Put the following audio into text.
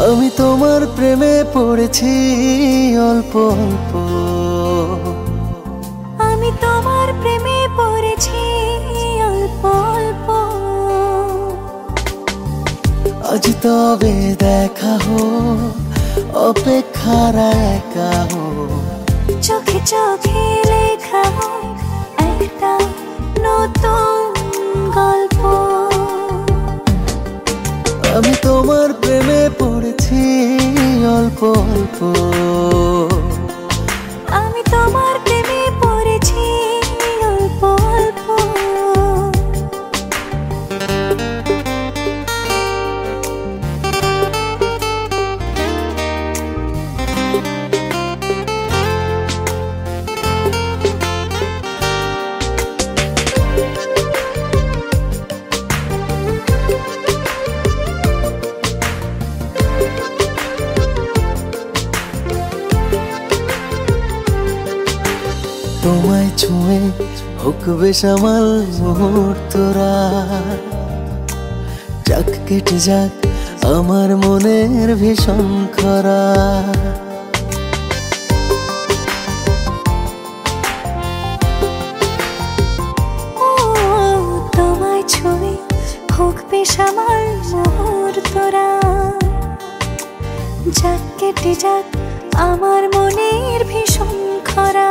আমি তোমার প্রেমে পড়েছি অল্প অল্প। আমি তোমার প্রেমে পড়েছি অল্প অল্প। আজ তবে দেখা হো, অপেক্ষার একা হো। চোখে চোখে লেখা একটা নতুন গল্প। আমি তোমার প্রেমে পড়েছি অল্প অল্প। আমি তোমার প্রেমে পড়েছি অল্প অল্প। তোমায় ছুঁয়ে হোক বেসামাল মুহূর্তরা, যাক কেটে যাক আমার মনের ভীষণ খরা। ও তোমায় ছুঁয়ে হোক বেসামাল মুহূর্তরা, যাক কেটে যাক আমার মনের ভীষণ খরা।